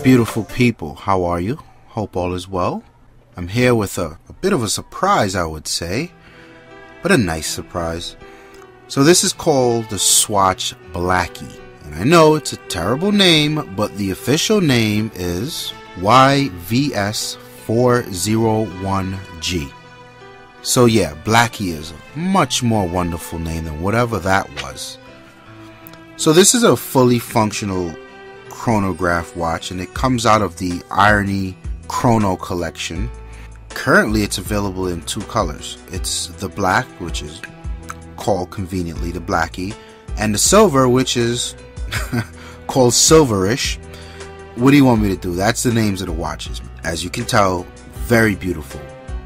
Beautiful people, how are you? Hope all is well. I'm here with a bit of a surprise, I would say, but a nice surprise. So this is called the Swatch Blackie, and I know it's a terrible name, but the official name is YVS401g. So yeah, Blackie is a much more wonderful name than whatever that was. So this is a fully functional chronograph watch, and it comes out of the Irony Chrono collection. Currently it's available in two colors. It's the black, which is called conveniently the Blackie, and the silver, which is called Silverish. What do you want me to do? That's the names of the watches. As you can tell, very beautiful.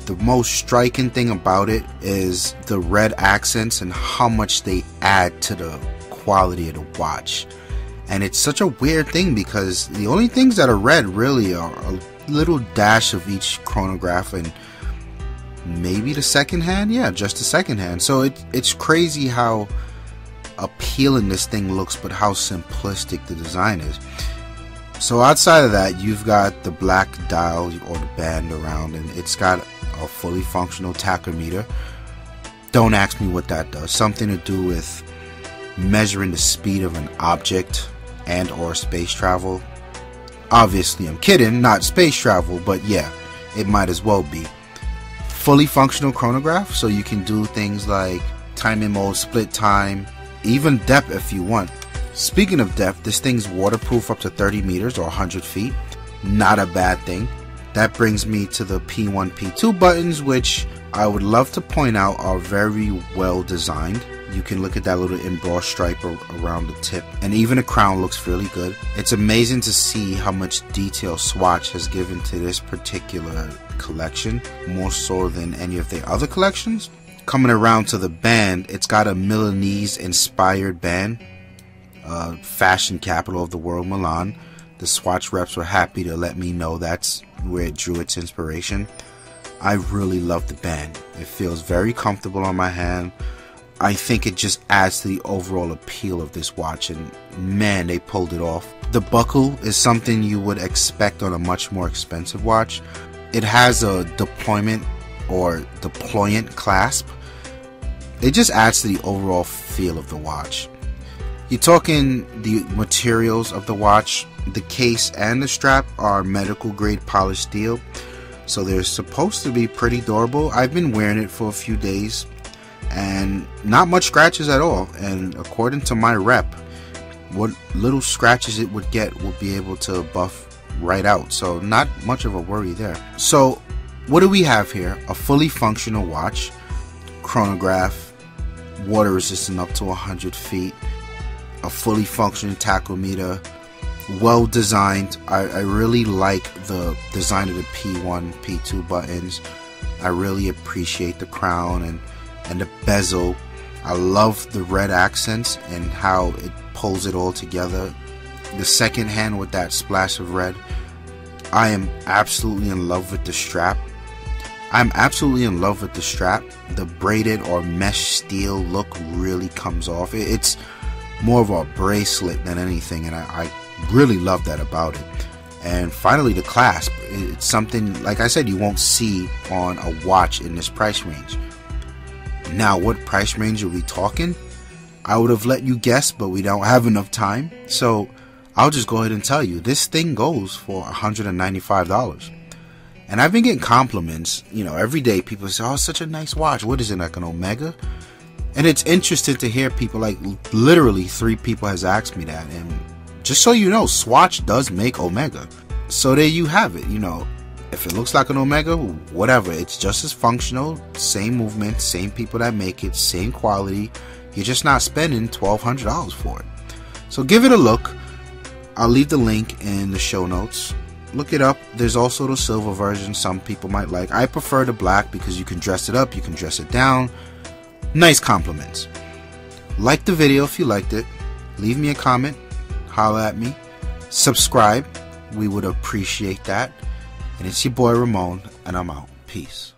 The most striking thing about it is the red accents and how much they add to the quality of the watch. And it's such a weird thing because the only things that are red really are a little dash of each chronograph and maybe the second hand. Yeah, just the second hand. So it's crazy how appealing this thing looks, but how simplistic the design is. So outside of that, you've got the black dial or the band around, and it's got a fully functional tachometer. Don't ask me what that does. Something to do with measuring the speed of an object and or space travel. Obviously I'm kidding, not space travel, but yeah, it might as well be. Fully functional chronograph, so you can do things like timing mode, split time, even depth if you want. Speaking of depth, this thing's waterproof up to 30 meters or 100 feet. Not a bad thing. That brings me to the P1, P2 buttons, which I would love to point out are very well designed. You can look at that little embossed stripe around the tip, and even the crown looks really good. It's amazing to see how much detail Swatch has given to this particular collection, more so than any of their other collections. Coming around to the band, it's got a Milanese inspired band, fashion capital of the world, Milan. The Swatch reps were happy to let me know that's where it drew its inspiration. I really love the band. It feels very comfortable on my hand. I think it just adds to the overall appeal of this watch, and man, they pulled it off. The buckle is something you would expect on a much more expensive watch. It has a deployment or deployant clasp. It just adds to the overall feel of the watch. You're talking the materials of the watch. The case and the strap are medical grade polished steel, so they're supposed to be pretty durable. I've been wearing it for a few days and not much scratches at all, and according to my rep, what little scratches it would get will be able to buff right out, so not much of a worry there. So what do we have here? A fully functional watch, chronograph, water resistant up to 100 feet, a fully functioning tachometer, well designed. I really like the design of the P1, P2 buttons. I really appreciate the crown and the bezel. I love the red accents and how it pulls it all together. The second hand with that splash of red. I am absolutely in love with the strap. The braided or mesh steel look really comes off. It's more of a bracelet than anything, and I really love that about it. And finally, the clasp. It's something, like I said, you won't see on a watch in this price range. Now, what price range are we talking? I would have let you guess, but we don't have enough time, so I'll just go ahead and tell you. This thing goes for $195. And I've been getting compliments, you know, every day. People say, oh, it's such a nice watch. What is it, like an Omega? And it's interesting to hear people, like literally 3 people has asked me that. And just so you know, Swatch does make Omega. So there you have it. You know, if it looks like an Omega, whatever, it's just as functional, same movement, same people that make it, same quality. You're just not spending $1,200 for it. So give it a look. I'll leave the link in the show notes. Look it up. There's also the silver version some people might like. I prefer the black because you can dress it up, you can dress it down. Nice compliments. Like the video if you liked it. Leave me a comment. Holla at me. Subscribe. We would appreciate that. And it's your boy Ramon, and I'm out. Peace.